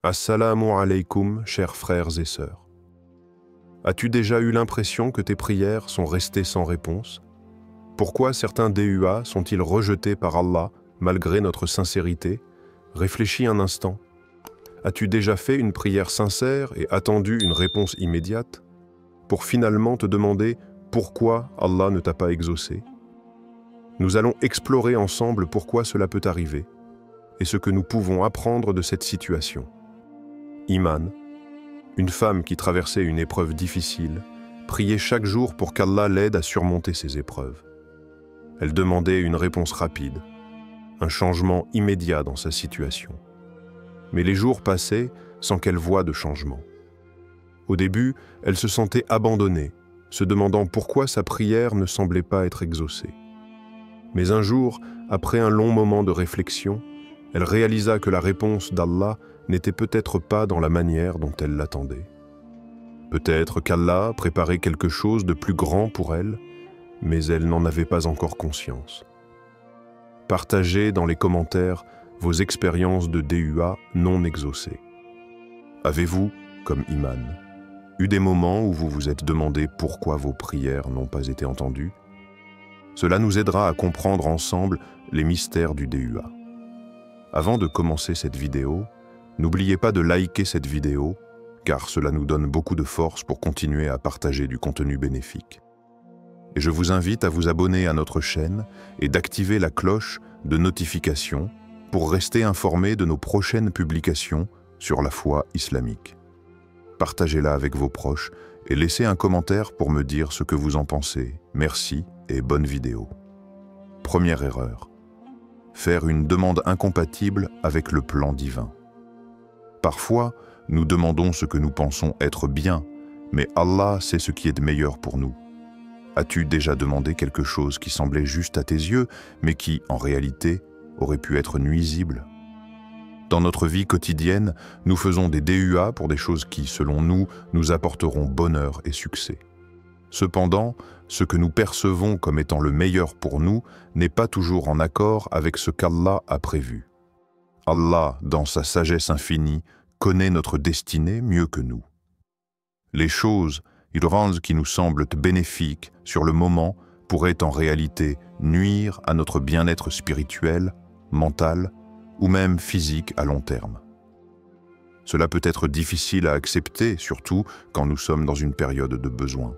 Assalamu alaikum, chers frères et sœurs. As-tu déjà eu l'impression que tes prières sont restées sans réponse? Pourquoi certains DUA sont-ils rejetés par Allah malgré notre sincérité? Réfléchis un instant. As-tu déjà fait une prière sincère et attendu une réponse immédiate, pour finalement te demander pourquoi Allah ne t'a pas exaucé? Nous allons explorer ensemble pourquoi cela peut arriver et ce que nous pouvons apprendre de cette situation. Iman, une femme qui traversait une épreuve difficile, priait chaque jour pour qu'Allah l'aide à surmonter ces épreuves. Elle demandait une réponse rapide, un changement immédiat dans sa situation. Mais les jours passaient sans qu'elle voie de changement. Au début, elle se sentait abandonnée, se demandant pourquoi sa prière ne semblait pas être exaucée. Mais un jour, après un long moment de réflexion, elle réalisa que la réponse d'Allah n'était peut-être pas dans la manière dont elle l'attendait. Peut-être qu'Allah préparait quelque chose de plus grand pour elle, mais elle n'en avait pas encore conscience. Partagez dans les commentaires vos expériences de DUA non exaucées. Avez-vous, comme Iman, eu des moments où vous vous êtes demandé pourquoi vos prières n'ont pas été entendues? Cela nous aidera à comprendre ensemble les mystères du DUA. Avant de commencer cette vidéo, n'oubliez pas de liker cette vidéo, car cela nous donne beaucoup de force pour continuer à partager du contenu bénéfique. Et je vous invite à vous abonner à notre chaîne et d'activer la cloche de notification pour rester informé de nos prochaines publications sur la foi islamique. Partagez-la avec vos proches et laissez un commentaire pour me dire ce que vous en pensez. Merci et bonne vidéo. Première erreur. Faire une demande incompatible avec le plan divin. Parfois, nous demandons ce que nous pensons être bien, mais Allah sait ce qui est de meilleur pour nous. As-tu déjà demandé quelque chose qui semblait juste à tes yeux, mais qui, en réalité, aurait pu être nuisible? Dans notre vie quotidienne, nous faisons des DUA pour des choses qui, selon nous, nous apporteront bonheur et succès. Cependant, ce que nous percevons comme étant le meilleur pour nous n'est pas toujours en accord avec ce qu'Allah a prévu. Allah, dans sa sagesse infinie, connaît notre destinée mieux que nous. Les choses, qui nous semblent bénéfiques sur le moment, pourraient en réalité nuire à notre bien-être spirituel, mental ou même physique à long terme. Cela peut être difficile à accepter, surtout quand nous sommes dans une période de besoin.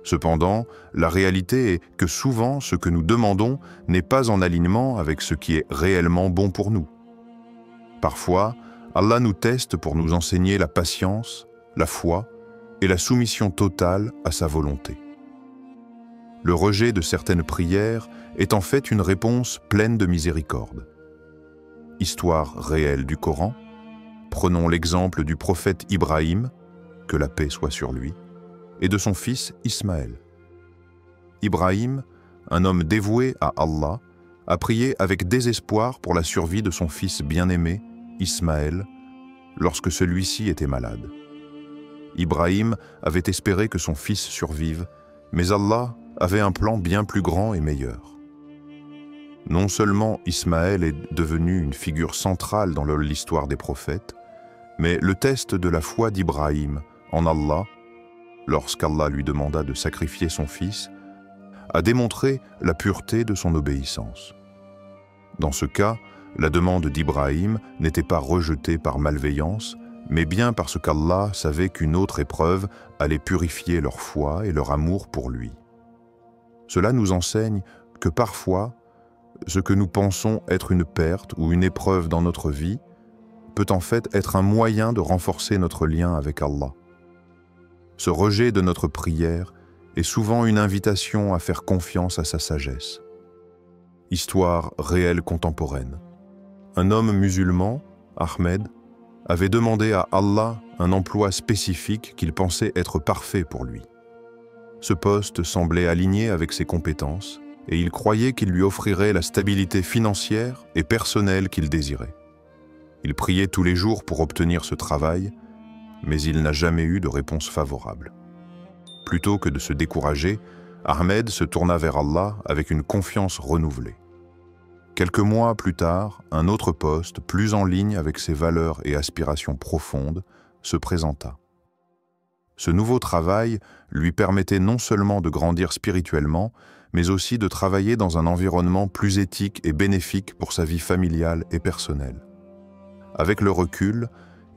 Cependant, la réalité est que souvent ce que nous demandons n'est pas en alignement avec ce qui est réellement bon pour nous. Parfois, Allah nous teste pour nous enseigner la patience, la foi et la soumission totale à sa volonté. Le rejet de certaines prières est en fait une réponse pleine de miséricorde. Histoire réelle du Coran, prenons l'exemple du prophète Ibrahim, que la paix soit sur lui, et de son fils Ismaël. Ibrahim, un homme dévoué à Allah, a prié avec désespoir pour la survie de son fils bien-aimé, Ismaël, lorsque celui-ci était malade. Ibrahim avait espéré que son fils survive, mais Allah avait un plan bien plus grand et meilleur. Non seulement Ismaël est devenu une figure centrale dans l'histoire des prophètes, mais le test de la foi d'Ibrahim en Allah, lorsqu'Allah lui demanda de sacrifier son fils, a démontré la pureté de son obéissance. Dans ce cas, la demande d'Ibrahim n'était pas rejetée par malveillance, mais bien parce qu'Allah savait qu'une autre épreuve allait purifier leur foi et leur amour pour lui. Cela nous enseigne que parfois, ce que nous pensons être une perte ou une épreuve dans notre vie peut en fait être un moyen de renforcer notre lien avec Allah. Ce rejet de notre prière est souvent une invitation à faire confiance à sa sagesse. Histoire réelle contemporaine. Un homme musulman, Ahmed, avait demandé à Allah un emploi spécifique qu'il pensait être parfait pour lui. Ce poste semblait aligné avec ses compétences et il croyait qu'il lui offrirait la stabilité financière et personnelle qu'il désirait. Il priait tous les jours pour obtenir ce travail, mais il n'a jamais eu de réponse favorable. Plutôt que de se décourager, Ahmed se tourna vers Allah avec une confiance renouvelée. Quelques mois plus tard, un autre poste, plus en ligne avec ses valeurs et aspirations profondes, se présenta. Ce nouveau travail lui permettait non seulement de grandir spirituellement, mais aussi de travailler dans un environnement plus éthique et bénéfique pour sa vie familiale et personnelle. Avec le recul,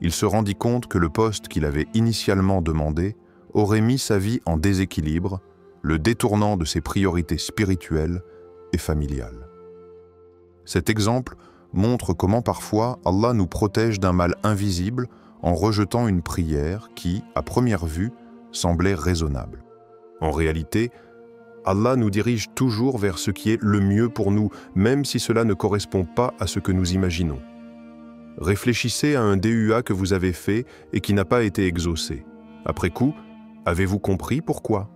il se rendit compte que le poste qu'il avait initialement demandé aurait mis sa vie en déséquilibre, le détournant de ses priorités spirituelles et familiales. Cet exemple montre comment parfois Allah nous protège d'un mal invisible en rejetant une prière qui, à première vue, semblait raisonnable. En réalité, Allah nous dirige toujours vers ce qui est le mieux pour nous, même si cela ne correspond pas à ce que nous imaginons. Réfléchissez à un DUA que vous avez fait et qui n'a pas été exaucé. Après coup, avez-vous compris pourquoi?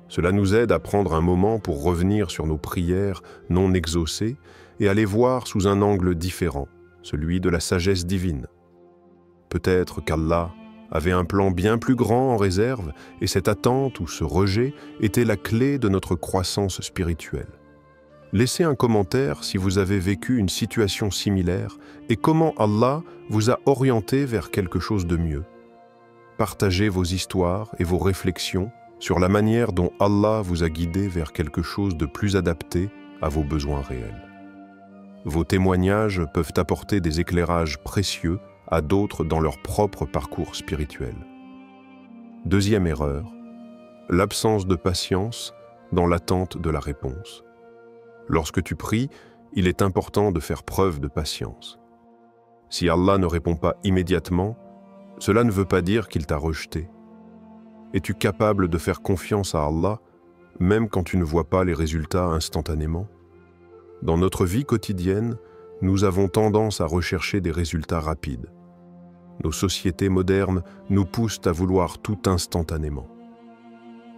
Cela nous aide à prendre un moment pour revenir sur nos prières non exaucées et à les voir sous un angle différent, celui de la sagesse divine. Peut-être qu'Allah avait un plan bien plus grand en réserve et cette attente ou ce rejet était la clé de notre croissance spirituelle. Laissez un commentaire si vous avez vécu une situation similaire et comment Allah vous a orienté vers quelque chose de mieux. Partagez vos histoires et vos réflexions sur la manière dont Allah vous a guidé vers quelque chose de plus adapté à vos besoins réels. Vos témoignages peuvent apporter des éclairages précieux à d'autres dans leur propre parcours spirituel. Deuxième erreur, l'absence de patience dans l'attente de la réponse. Lorsque tu pries, il est important de faire preuve de patience. Si Allah ne répond pas immédiatement, cela ne veut pas dire qu'il t'a rejeté. Es-tu capable de faire confiance à Allah, même quand tu ne vois pas les résultats instantanément? Dans notre vie quotidienne, nous avons tendance à rechercher des résultats rapides. Nos sociétés modernes nous poussent à vouloir tout instantanément.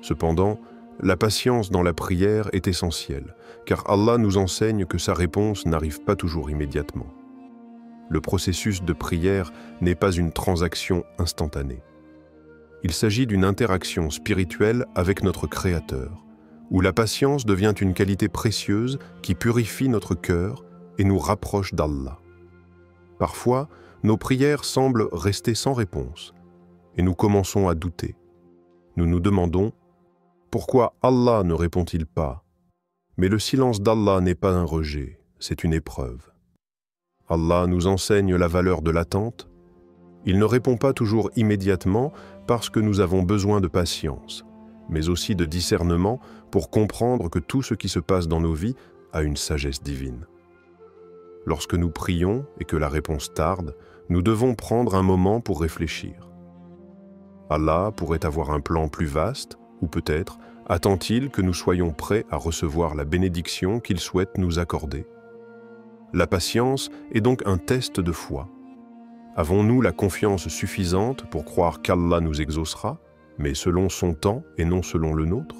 Cependant, la patience dans la prière est essentielle, car Allah nous enseigne que sa réponse n'arrive pas toujours immédiatement. Le processus de prière n'est pas une transaction instantanée. Il s'agit d'une interaction spirituelle avec notre Créateur, où la patience devient une qualité précieuse qui purifie notre cœur et nous rapproche d'Allah. Parfois, nos prières semblent rester sans réponse, et nous commençons à douter. Nous nous demandons « Pourquoi Allah ne répond-il pas ?» Mais le silence d'Allah n'est pas un rejet, c'est une épreuve. Allah nous enseigne la valeur de l'attente. Il ne répond pas toujours immédiatement parce que nous avons besoin de patience, mais aussi de discernement pour comprendre que tout ce qui se passe dans nos vies a une sagesse divine. Lorsque nous prions et que la réponse tarde, nous devons prendre un moment pour réfléchir. Allah pourrait avoir un plan plus vaste, ou peut-être attend-il que nous soyons prêts à recevoir la bénédiction qu'il souhaite nous accorder. La patience est donc un test de foi. Avons-nous la confiance suffisante pour croire qu'Allah nous exaucera, mais selon son temps et non selon le nôtre?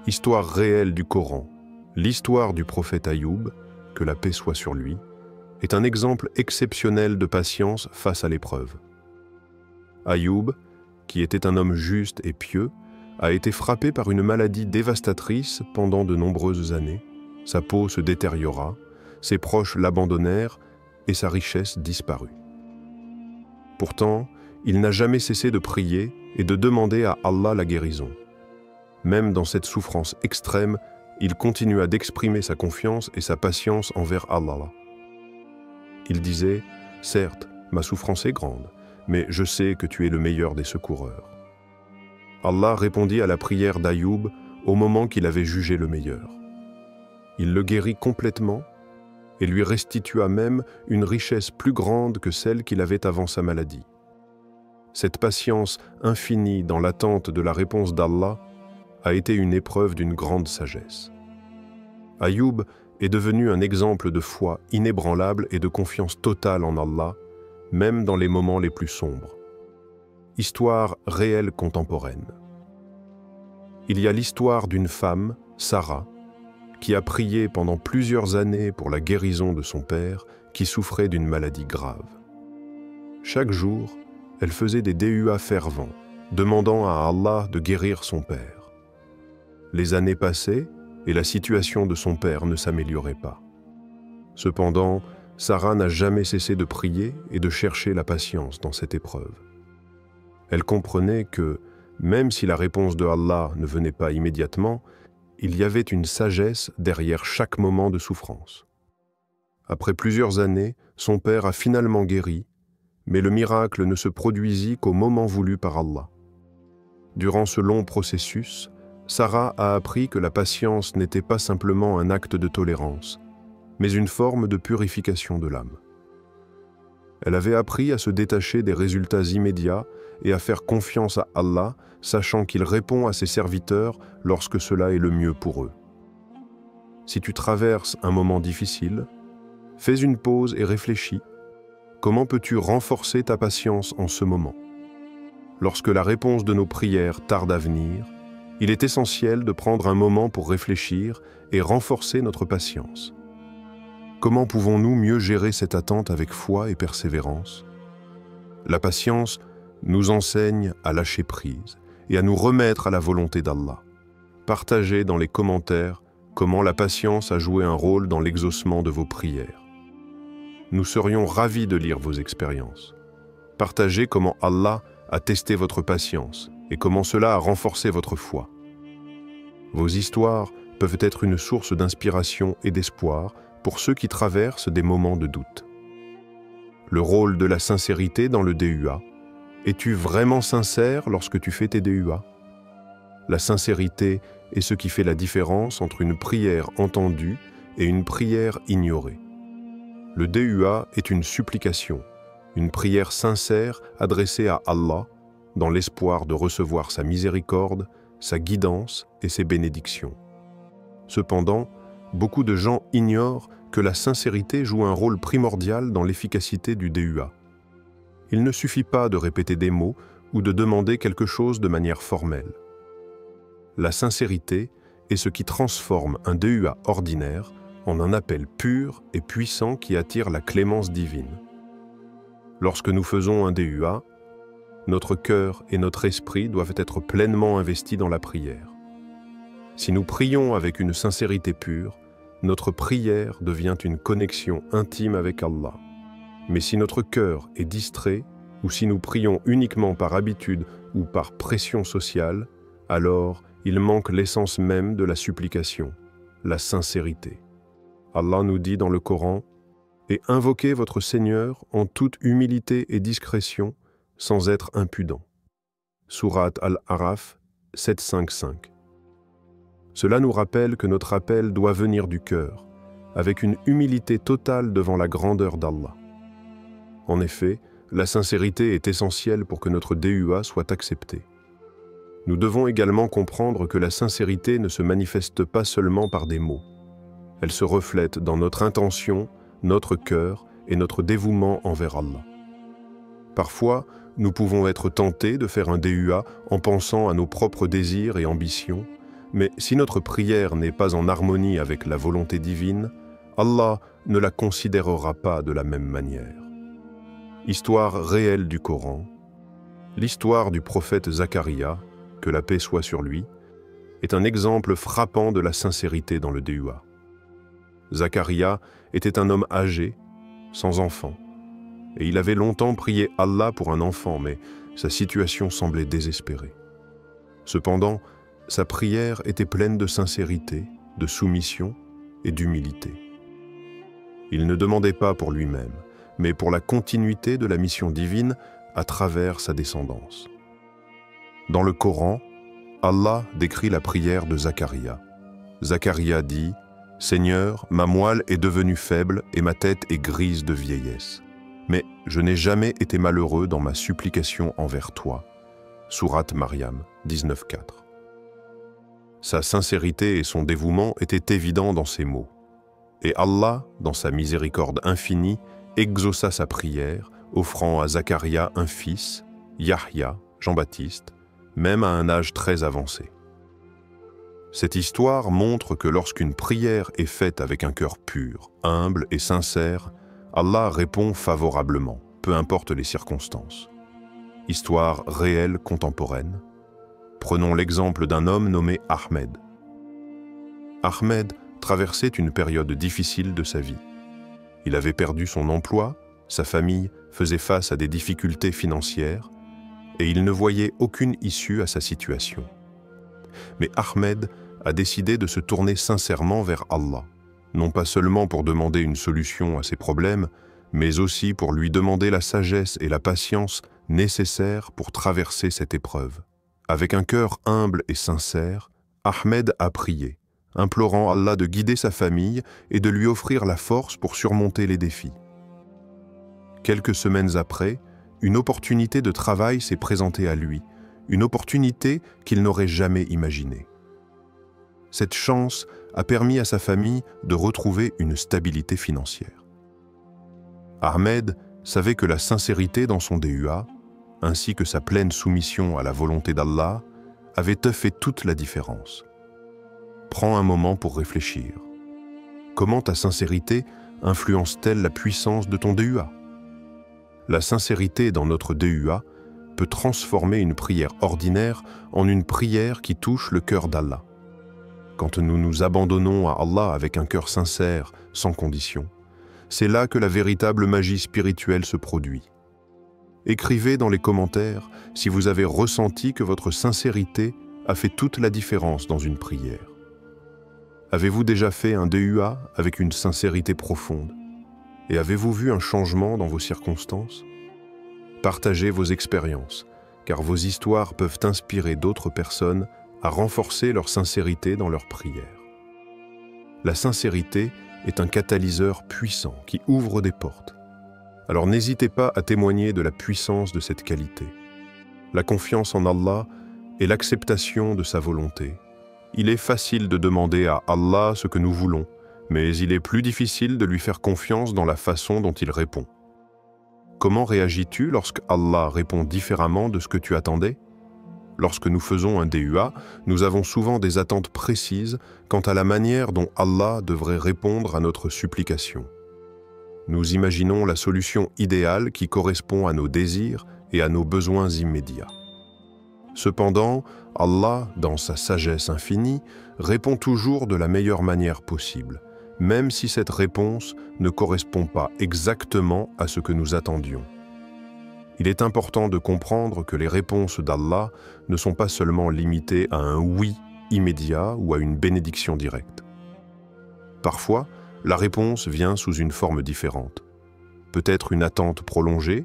Histoire réelle du Coran, l'histoire du prophète Ayoub, que la paix soit sur lui, est un exemple exceptionnel de patience face à l'épreuve. Ayoub, qui était un homme juste et pieux, a été frappé par une maladie dévastatrice pendant de nombreuses années. Sa peau se détériora, ses proches l'abandonnèrent et sa richesse disparut. Pourtant, il n'a jamais cessé de prier et de demander à Allah la guérison. Même dans cette souffrance extrême, il continua d'exprimer sa confiance et sa patience envers Allah. Il disait « Certes, ma souffrance est grande, mais je sais que tu es le meilleur des secoureurs. » Allah répondit à la prière d'Ayoub au moment qu'il avait jugé le meilleur. Il le guérit complètement et lui restitua même une richesse plus grande que celle qu'il avait avant sa maladie. Cette patience infinie dans l'attente de la réponse d'Allah a été une épreuve d'une grande sagesse. Ayoub est devenu un exemple de foi inébranlable et de confiance totale en Allah, même dans les moments les plus sombres. Histoire réelle contemporaine. Il y a l'histoire d'une femme, Sarah, qui a prié pendant plusieurs années pour la guérison de son père qui souffrait d'une maladie grave. Chaque jour, elle faisait des DUA fervents, demandant à Allah de guérir son père. Les années passaient et la situation de son père ne s'améliorait pas. Cependant, Sarah n'a jamais cessé de prier et de chercher la patience dans cette épreuve. Elle comprenait que, même si la réponse de Allah ne venait pas immédiatement, il y avait une sagesse derrière chaque moment de souffrance. Après plusieurs années, son père a finalement guéri, mais le miracle ne se produisit qu'au moment voulu par Allah. Durant ce long processus, Sarah a appris que la patience n'était pas simplement un acte de tolérance, mais une forme de purification de l'âme. Elle avait appris à se détacher des résultats immédiats et à faire confiance à Allah, sachant qu'il répond à ses serviteurs lorsque cela est le mieux pour eux. Si tu traverses un moment difficile, fais une pause et réfléchis. Comment peux-tu renforcer ta patience en ce moment? Lorsque la réponse de nos prières tarde à venir, il est essentiel de prendre un moment pour réfléchir et renforcer notre patience. Comment pouvons-nous mieux gérer cette attente avec foi et persévérance? La patience nous enseigne à lâcher prise et à nous remettre à la volonté d'Allah. Partagez dans les commentaires comment la patience a joué un rôle dans l'exaucement de vos prières. Nous serions ravis de lire vos expériences. Partagez comment Allah a testé votre patience et comment cela a renforcé votre foi. Vos histoires peuvent être une source d'inspiration et d'espoir pour ceux qui traversent des moments de doute. Le rôle de la sincérité dans le DUA. Es-tu vraiment sincère lorsque tu fais tes DUA? La sincérité est ce qui fait la différence entre une prière entendue et une prière ignorée. Le DUA est une supplication, une prière sincère adressée à Allah dans l'espoir de recevoir sa miséricorde, sa guidance et ses bénédictions. Cependant, beaucoup de gens ignorent que la sincérité joue un rôle primordial dans l'efficacité du DUA. Il ne suffit pas de répéter des mots ou de demander quelque chose de manière formelle. La sincérité est ce qui transforme un DUA ordinaire en un appel pur et puissant qui attire la clémence divine. Lorsque nous faisons un DUA, notre cœur et notre esprit doivent être pleinement investis dans la prière. Si nous prions avec une sincérité pure, notre prière devient une connexion intime avec Allah. Mais si notre cœur est distrait, ou si nous prions uniquement par habitude ou par pression sociale, alors il manque l'essence même de la supplication, la sincérité. Allah nous dit dans le Coran « Et invoquez votre Seigneur en toute humilité et discrétion, sans être impudent. » Sourate Al-Araf 7.5.5. Cela nous rappelle que notre appel doit venir du cœur, avec une humilité totale devant la grandeur d'Allah. En effet, la sincérité est essentielle pour que notre DUA soit accepté. Nous devons également comprendre que la sincérité ne se manifeste pas seulement par des mots. Elle se reflète dans notre intention, notre cœur et notre dévouement envers Allah. Parfois, nous pouvons être tentés de faire un DUA en pensant à nos propres désirs et ambitions, mais si notre prière n'est pas en harmonie avec la volonté divine, Allah ne la considérera pas de la même manière. Histoire réelle du Coran. L'histoire du prophète Zacharia, que la paix soit sur lui, est un exemple frappant de la sincérité dans le DUA. Zacharia était un homme âgé, sans enfant, et il avait longtemps prié Allah pour un enfant, mais sa situation semblait désespérée. Cependant, sa prière était pleine de sincérité, de soumission et d'humilité. Il ne demandait pas pour lui-même, mais pour la continuité de la mission divine à travers sa descendance. Dans le Coran, Allah décrit la prière de Zacharia. Zacharia dit « Seigneur, ma moelle est devenue faible et ma tête est grise de vieillesse. Mais je n'ai jamais été malheureux dans ma supplication envers toi. » Sourate Maryam 19.4. Sa sincérité et son dévouement étaient évidents dans ses mots. Et Allah, dans sa miséricorde infinie, exauça sa prière, offrant à Zacharia un fils, Yahya, Jean-Baptiste, même à un âge très avancé. Cette histoire montre que lorsqu'une prière est faite avec un cœur pur, humble et sincère, Allah répond favorablement, peu importe les circonstances. Histoire réelle contemporaine. Prenons l'exemple d'un homme nommé Ahmed. Ahmed traversait une période difficile de sa vie. Il avait perdu son emploi, sa famille faisait face à des difficultés financières et il ne voyait aucune issue à sa situation. Mais Ahmed a décidé de se tourner sincèrement vers Allah, non pas seulement pour demander une solution à ses problèmes, mais aussi pour lui demander la sagesse et la patience nécessaires pour traverser cette épreuve. Avec un cœur humble et sincère, Ahmed a prié, implorant Allah de guider sa famille et de lui offrir la force pour surmonter les défis. Quelques semaines après, une opportunité de travail s'est présentée à lui, une opportunité qu'il n'aurait jamais imaginée. Cette chance a permis à sa famille de retrouver une stabilité financière. Ahmed savait que la sincérité dans son DUA, ainsi que sa pleine soumission à la volonté d'Allah, avait fait toute la différence. Prends un moment pour réfléchir. Comment ta sincérité influence-t-elle la puissance de ton DUA? La sincérité dans notre DUA peut transformer une prière ordinaire en une prière qui touche le cœur d'Allah. Quand nous nous abandonnons à Allah avec un cœur sincère, sans condition, c'est là que la véritable magie spirituelle se produit. Écrivez dans les commentaires si vous avez ressenti que votre sincérité a fait toute la différence dans une prière. Avez-vous déjà fait un DUA avec une sincérité profonde? Et avez-vous vu un changement dans vos circonstances? Partagez vos expériences, car vos histoires peuvent inspirer d'autres personnes à renforcer leur sincérité dans leurs prières. La sincérité est un catalyseur puissant qui ouvre des portes. Alors n'hésitez pas à témoigner de la puissance de cette qualité. La confiance en Allah et l'acceptation de sa volonté. Il est facile de demander à Allah ce que nous voulons, mais il est plus difficile de lui faire confiance dans la façon dont il répond. Comment réagis-tu lorsque Allah répond différemment de ce que tu attendais? Lorsque nous faisons un DUA, nous avons souvent des attentes précises quant à la manière dont Allah devrait répondre à notre supplication. Nous imaginons la solution idéale qui correspond à nos désirs et à nos besoins immédiats. Cependant, Allah, dans sa sagesse infinie, répond toujours de la meilleure manière possible, même si cette réponse ne correspond pas exactement à ce que nous attendions. Il est important de comprendre que les réponses d'Allah ne sont pas seulement limitées à un oui immédiat ou à une bénédiction directe. Parfois, la réponse vient sous une forme différente. Peut-être une attente prolongée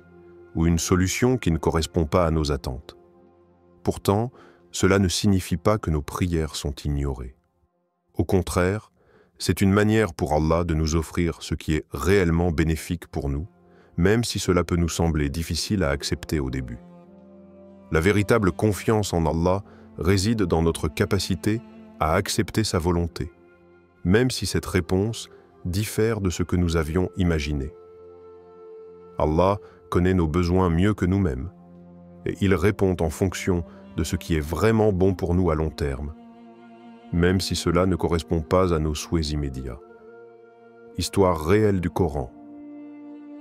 ou une solution qui ne correspond pas à nos attentes. Pourtant, cela ne signifie pas que nos prières sont ignorées. Au contraire, c'est une manière pour Allah de nous offrir ce qui est réellement bénéfique pour nous, même si cela peut nous sembler difficile à accepter au début. La véritable confiance en Allah réside dans notre capacité à accepter sa volonté, même si cette réponse diffère de ce que nous avions imaginé. Allah connaît nos besoins mieux que nous-mêmes, et il répond en fonction de ce qui est vraiment bon pour nous à long terme, même si cela ne correspond pas à nos souhaits immédiats. Histoire réelle du Coran.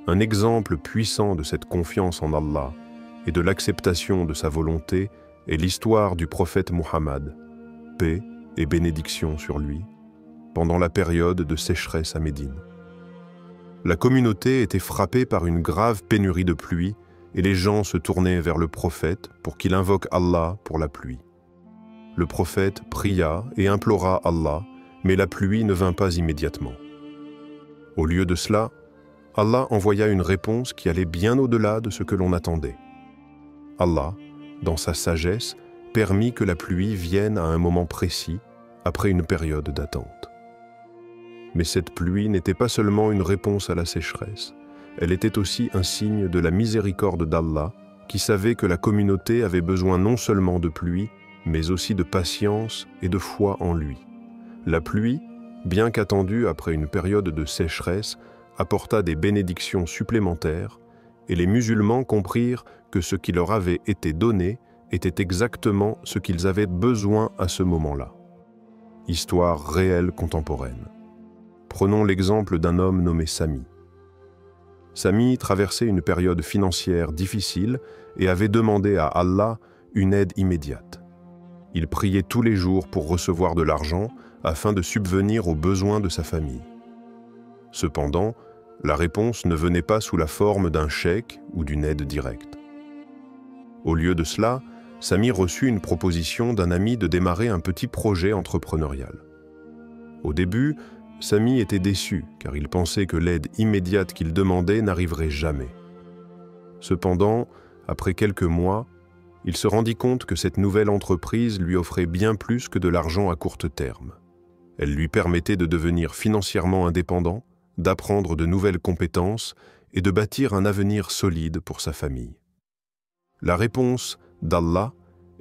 Un exemple puissant de cette confiance en Allah et de l'acceptation de sa volonté est l'histoire du prophète Muhammad, paix et bénédiction sur lui, pendant la période de sécheresse à Médine. La communauté était frappée par une grave pénurie de pluie et les gens se tournaient vers le prophète pour qu'il invoque Allah pour la pluie. Le prophète pria et implora Allah, mais la pluie ne vint pas immédiatement. Au lieu de cela, Allah envoya une réponse qui allait bien au-delà de ce que l'on attendait. Allah, dans sa sagesse, permit que la pluie vienne à un moment précis, après une période d'attente. Mais cette pluie n'était pas seulement une réponse à la sécheresse, elle était aussi un signe de la miséricorde d'Allah, qui savait que la communauté avait besoin non seulement de pluie, mais aussi de patience et de foi en lui. La pluie, bien qu'attendue après une période de sécheresse, apporta des bénédictions supplémentaires, et les musulmans comprirent que ce qui leur avait été donné était exactement ce qu'ils avaient besoin à ce moment-là. Histoire réelle contemporaine. Prenons l'exemple d'un homme nommé Sami. Sami traversait une période financière difficile et avait demandé à Allah une aide immédiate. Il priait tous les jours pour recevoir de l'argent afin de subvenir aux besoins de sa famille. Cependant, la réponse ne venait pas sous la forme d'un chèque ou d'une aide directe. Au lieu de cela, Sami reçut une proposition d'un ami de démarrer un petit projet entrepreneurial. Au début, Sami était déçu car il pensait que l'aide immédiate qu'il demandait n'arriverait jamais. Cependant, après quelques mois, il se rendit compte que cette nouvelle entreprise lui offrait bien plus que de l'argent à court terme. Elle lui permettait de devenir financièrement indépendant, d'apprendre de nouvelles compétences et de bâtir un avenir solide pour sa famille. La réponse d'Allah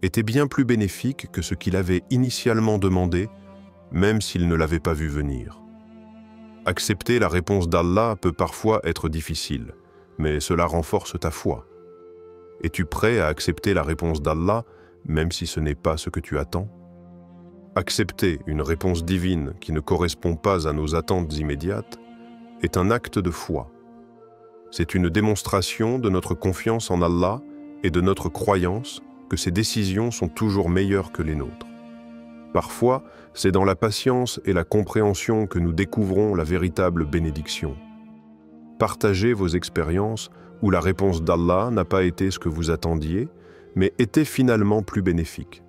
était bien plus bénéfique que ce qu'il avait initialement demandé, même s'il ne l'avait pas vu venir. Accepter la réponse d'Allah peut parfois être difficile, mais cela renforce ta foi. Es-tu prêt à accepter la réponse d'Allah, même si ce n'est pas ce que tu attends? Accepter une réponse divine qui ne correspond pas à nos attentes immédiates est un acte de foi. C'est une démonstration de notre confiance en Allah et de notre croyance que ses décisions sont toujours meilleures que les nôtres. Parfois, c'est dans la patience et la compréhension que nous découvrons la véritable bénédiction. Partagez vos expériences où la réponse d'Allah n'a pas été ce que vous attendiez, mais était finalement plus bénéfique.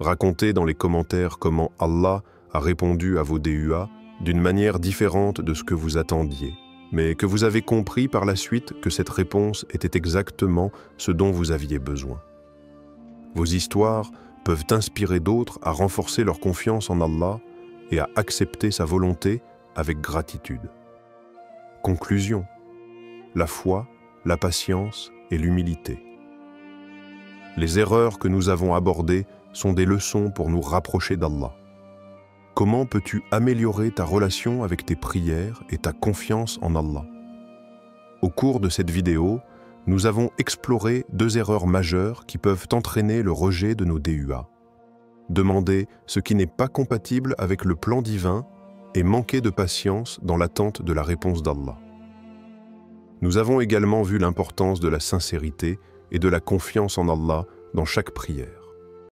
Racontez dans les commentaires comment Allah a répondu à vos DUA d'une manière différente de ce que vous attendiez, mais que vous avez compris par la suite que cette réponse était exactement ce dont vous aviez besoin. Vos histoires peuvent inspirer d'autres à renforcer leur confiance en Allah et à accepter sa volonté avec gratitude. Conclusion: la foi, la patience et l'humilité. Les erreurs que nous avons abordées sont des leçons pour nous rapprocher d'Allah. Comment peux-tu améliorer ta relation avec tes prières et ta confiance en Allah? Au cours de cette vidéo, nous avons exploré 2 erreurs majeures qui peuvent entraîner le rejet de nos DUA. Demander ce qui n'est pas compatible avec le plan divin et manquer de patience dans l'attente de la réponse d'Allah. Nous avons également vu l'importance de la sincérité et de la confiance en Allah dans chaque prière.